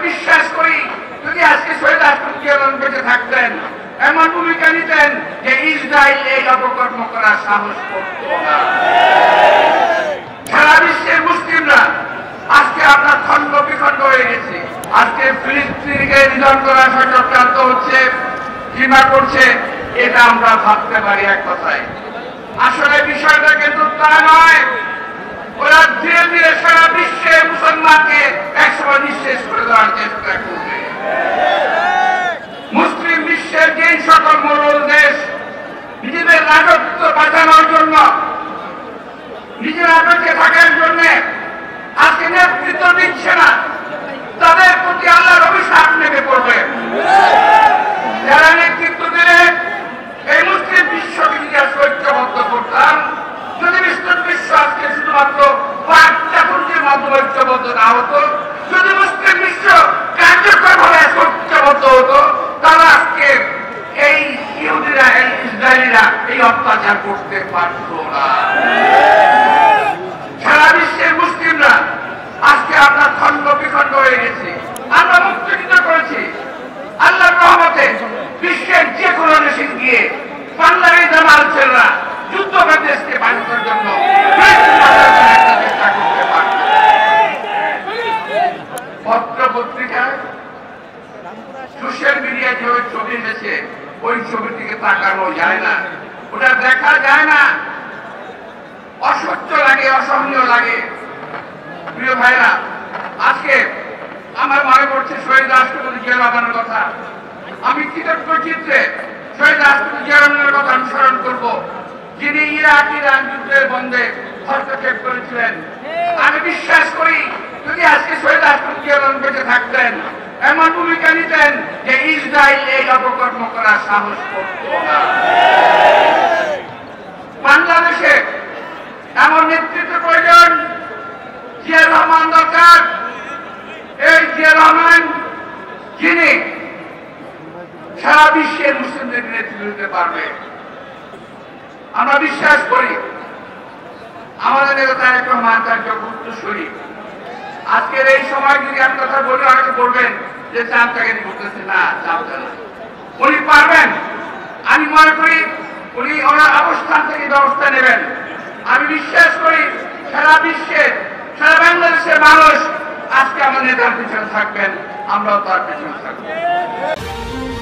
বিশ্বাস করি যদি আজকে শহীদ রাষ্ট্রপতি জিয়া রহমান বেঁচে থাকতেন এমন ভূমিকা নিতেন যে ইসরায়েল এই অপকর্ম করার সাহস করত না। সারা বিশ্বের মুসলিমরা আজকে আপনার খণ্ড বিখণ্ড হয়ে গেছে। আজকে ফিলিস্তিনকে নিধন করার চক্রান্ত হচ্ছে, ঘৃণা করছে, এটা আমরা ভাবতে পারি এক কথায়। আসলে বিষয়টা কিন্তু তা নয়। ওরা ধীরে ধীরে সারা বিশ্বে মুসলমানকে একসময় নিঃশেষ করে দেওয়ার চেষ্টা করবে। মুসলিম বিশ্বের যে সকল মোড়ল দেশ নিজেদের রাজত্ব বাঁচানোর জন্য, নিজেরা বেঁচে থাকার জন্য আজকে নেতৃত্ব দিচ্ছে না, তাদের প্রতি আল্লাহর অভিশাপ নেমে পড়বে। যারা নেতৃত্ব দিলে এই মুসলিম বিশ্বকে যদি আজকে ঐক্যবদ্ধ করতাম, যদি বিশ্ব আজকে শুধুমাত্র বার্তাপুঞ্জের মাধ্যমে ঐক্যবদ্ধ না হতো, যদি মুসলিম বিশ্ব কার্যকরভাবে ঐক্যবদ্ধ হতো, তারা আজকে এই ইহুদিরা, এই ইসরায়েলিরা এই অত্যাচার করতে পারত না। সারা বিশ্বের মুসলিমরা আজকে আপনার খণ্ড বিখণ্ড হয়ে গেছে। আমরা মুক্তিযুদ্ধ করেছি আল্লাহর রহমতে। বিশ্বের যে কোনো দেশে গিয়ে বাংলার জামাল ছেলেরা যুদ্ধ দেশকে বাঁচানোর জন্য চেষ্টা করতে পারে। পত্র পত্রিকায়, সোশ্যাল মিডিয়ায় যে ছবি এসেছে, ওই ছবিটিকে তাকানো যায় না, ওটা দেখা যায় না, অসহ্য লাগে, অসহনীয় লাগে। প্রিয় ভাইরা, আজকে আমার মনে পড়ছে শহীদ রাষ্ট্রপতি জিয়া রহমানের কথা। আমি কৃতজ্ঞ চিত্রে শহীদ রাষ্ট্রপতি জিয়া রহমানের কথা অনুসরণ করব, যিনি ইরাক-ইরান যুদ্ধের বন্ধে হস্তক্ষেপ করেছিলেন। আমি বিশ্বাস করি যদি আজকে শহীদ রাষ্ট্রপতি জিয়া রহমান বেঁচে থাকতেন এমন ভূমিকা নিতেন যে ইসরায়েল এই অপকর্ম করার সাহস করত না। বাংলাদেশে এমন নেতৃত্ব প্রয়োজন, জিয়া রহমান দরকার। এই জিয়া রহমান যিনি সারা বিশ্বের মুসলিমদের নেতৃত্ব দিতে পারবে। আমরা বিশ্বাস করি আমাদের নেতা তারেক রহমান তার উত্তরসূরি। আজকের এই সময় যদি আমি কথা বলি, অনেকে বলবেন যে চাঁদটাকে করতেছে না, চাঁদটা না। উনি পারবেন। আমি মনে করি উনি ওনার অবস্থান থেকে ব্যবস্থা নেবেন। আমি বিশ্বাস করি সারা বিশ্বের, সারা বাংলাদেশের মানুষ আজকে আমার নেতার পিছনে থাকবেন, আমরাও তার পিছনে থাকবো।